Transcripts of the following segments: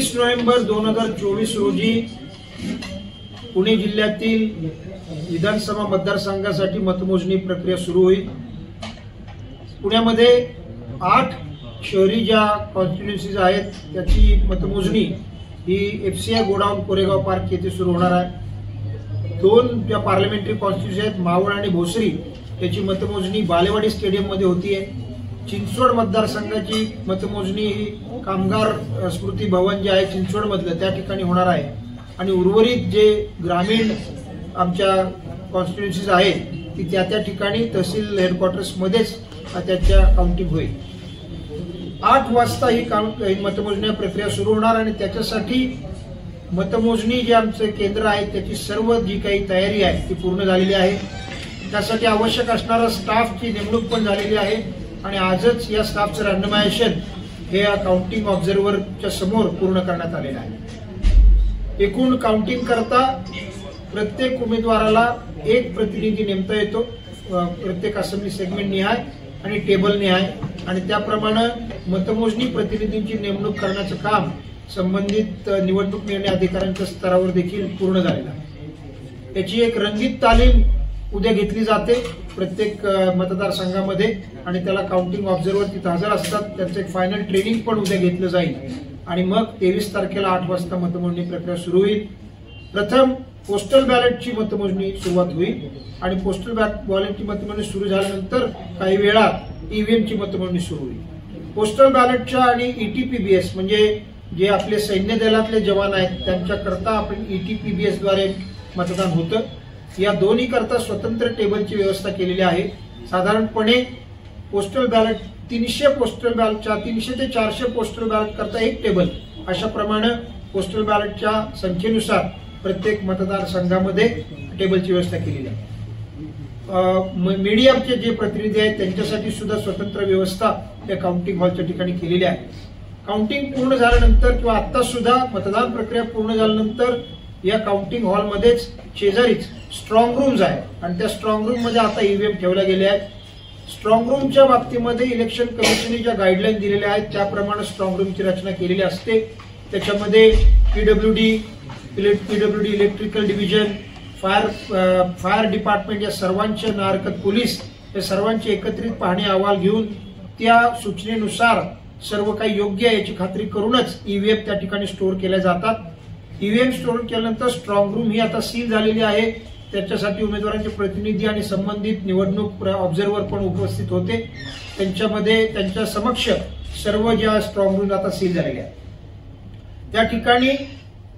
23 November 2024 रोजी पुणे जिल्ह्यातील विधानसभा मतदारसंघासाठी मतमोजणी प्रक्रिया सुरू होईल। पुण्यामध्ये 8 शहरी ज्या कॉन्स्टिट्युएन्सीज आहेत त्याची मतमोजणी ही FCI गोडाऊन कोरेगाव पार्क येथे सुरू होणार आहे। 2 ज्या पार्लमेंटरी कॉन्स्टिट्युएन्सी आहेत मावळ आणि भोसरी त्याची मतमोजणी बालेवाडी स्टेडियम मध्ये होतीये। चिंचवड मतदारसंघाची मतमोजणी ही कामगार स्मृती भवन जे आहे चिंचवड मधलं त्या ठिकाणी होणार आहे आणि उर्वरित जे ग्रामीण आमच्या कॉन्स्टिट्युएन्सीज आहेत ती त्या ठिकाणी तहसील हेडक्वार्टर्स मध्येच त्याच्या काउंटिंग होईल। 8 वाजता ही मतमोजणी प्रक्रिया सुरू होणार आणि त्याच्यासाठी मतमोजणी जे आमचे केंद्र आहे त्याची सर्व जी काही तयारी आहे ती पूर्ण झालेली आहे। त्यासाठी आवश्यक असणारा स्टाफची नेमणूक पण झालेली आहे आणि आजच या स्टाफचं रँडमायझेशन हे या काउंटिंग ऑब्झर्व्हरच्या समोर पूर्ण करण्यात आलेलं आहे। एकूण काउंटिंग करता प्रत्येक उमेदवाराला एक प्रतिनिधी नेमता येतो, प्रत्येक असेंब्ली सेगमेंट निहाय आणि टेबल निहाय, आणि त्याप्रमाणे मतमोजणी प्रतिनिधींची नेमणूक करण्याचं काम संबंधित निवडणूक निर्णय अधिकाऱ्यांच्या स्तरावर देखील पूर्ण झालेलं आहे। याची एक रंगीत तालीम उद्या घेतली जाते प्रत्येक मतदारसंघामध्ये आणि त्याला काउंटिंग ऑब्झर्व्हर तिथे हजर असतात। त्यांचं एक फायनल ट्रेनिंग पण उद्या घेतलं जाईल आणि मग 23 तारखेला 8 वाजता मतमोजणी प्रक्रिया सुरू होईल। प्रथम पोस्टल बॅलेटची मतमोजणी सुरुवात होईल आणि पोस्टल बॅलेटची मतमोजणी सुरू झाल्यानंतर काही वेळात ईव्हीएमची मतमोजणी सुरू होईल। पोस्टल बॅलेटच्या आणि ETPBS म्हणजे जे आपले सैन्य दलातले जवान आहेत त्यांच्याकरता आपण ETPBS द्वारे मतदान होतं। या दोन्ही करता स्वतंत्र टेबलची व्यवस्था केलेली आहे। साधारणपणे पोस्टल बॅलेट 300 पोस्टल बॅलेटच्या 300 ते 400 पोस्टल बॅलेट करता एक टेबल अशा प्रमाणे पोस्टल बॅलेटच्या संख्येनुसार प्रत्येक मतदारसंघामध्ये टेबलची व्यवस्था केलेली आहे। मीडियाचे जे प्रतिनिधी आहेत त्यांच्यासाठी सुद्धा स्वतंत्र व्यवस्था या काउंटिंग हॉलच्या ठिकाणी केलेली आहे। काउंटिंग पूर्ण झाल्यानंतर किंवा आता सुद्धा मतदान प्रक्रिया पूर्ण झाल्यानंतर या काउंटिंग हॉलमध्येच शेजारीच स्ट्रॉंग रूम्स आहे आणि त्या स्ट्रॉंग रूम मध्ये आता ईव्हीएम ठेवल्या गेले आहेत। स्ट्रॉंग रूमच्या बाबतीमध्ये इलेक्शन कमिशनने ज्या गाईडलाईन दिलेल्या आहेत त्याप्रमाणे स्ट्रॉंग रूमची रचना केलेली असते। त्याच्यामध्ये PWD electrical division, fire department या सर्वांचे नाहरकत पोलीस या सर्वांचे एकत्रित पाहणी अहवाल घेऊन त्या सूचनेनुसार सर्व काही योग्य आहे याची खात्री करूनच ईव्हीएम त्या ठिकाणी स्टोअर केल्या जातात। ईव्हीएम स्टोअर केल्यानंतर स्ट्रॉंग रूम ही आता सील झालेली आहे। त्याच्यासाठी उमेदवारांचे प्रतिनिधी आणि संबंधित निवडणूक ऑब्झर्व्हर पण उपस्थित होते। त्यांच्यामध्ये त्यांच्या समक्ष सर्व ज्या स्ट्रॉंग रूम आता सील झालेल्या आहेत त्या ठिकाणी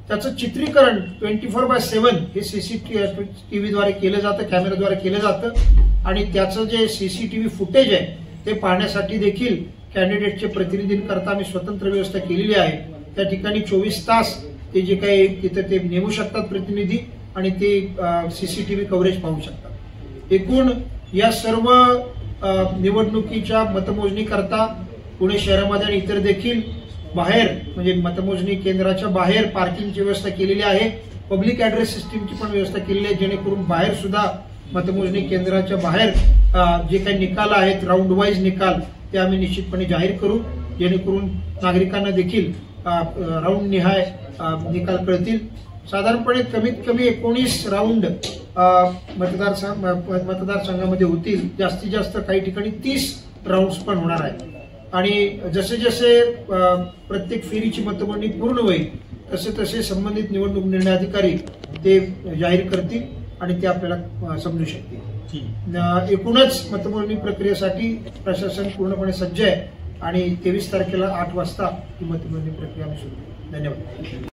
त्याचं चित्रीकरण 24/7 हे CCTV द्वारे केलं जातं, कॅमेराद्वारे केलं जातं आणि त्याचं जे CCTV फुटेज आहे ते पाहण्यासाठी देखील कॅन्डिडेटचे प्रतिनिधींकरता आम्ही स्वतंत्र व्यवस्था केलेली आहे। त्या ठिकाणी 24 तास ते जे काही तिथे ते नेमू शकतात प्रतिनिधी आणि ते CCTV कव्हरेज पाहू शकतात। एकूण या सर्व निवडणुकीच्या मतमोजणी करता पुणे शहरामध्ये आणि इतर देखील बाहेर म्हणजे मतमोजणी केंद्राच्या बाहेर पार्किंगची व्यवस्था केलेली आहे। पब्लिक ऍड्रेस सिस्टीमची पण व्यवस्था केलेली आहे जेणेकरून बाहेर सुद्धा मतमोजणी केंद्राच्या बाहेर जे काही निकाल आहेत राऊंड वाईज निकाल ते आम्ही निश्चितपणे जाहीर करू जेणेकरून नागरिकांना देखील राऊंड निहाय निकाल कळतील। साधारणपणे कमीत कमी 19 राऊंड मतदारसंघामध्ये होतील, जास्तीत जास्त काही ठिकाणी 30 राऊंड्स पण होणार आहेत आणि जसे जसे प्रत्येक फेरीची मतमोजणी पूर्ण होईल तसे तसे संबंधित निवडणूक निर्णय अधिकारी ते जाहीर करतील आणि ते आपल्याला समजू शकतील। एकूणच मतमोजणी प्रक्रियेसाठी प्रशासन पूर्णपणे सज्ज आहे आणि 23 तारखेला 8 वाजता ही मतमोजणी प्रक्रिया सुरू होईल। धन्यवाद।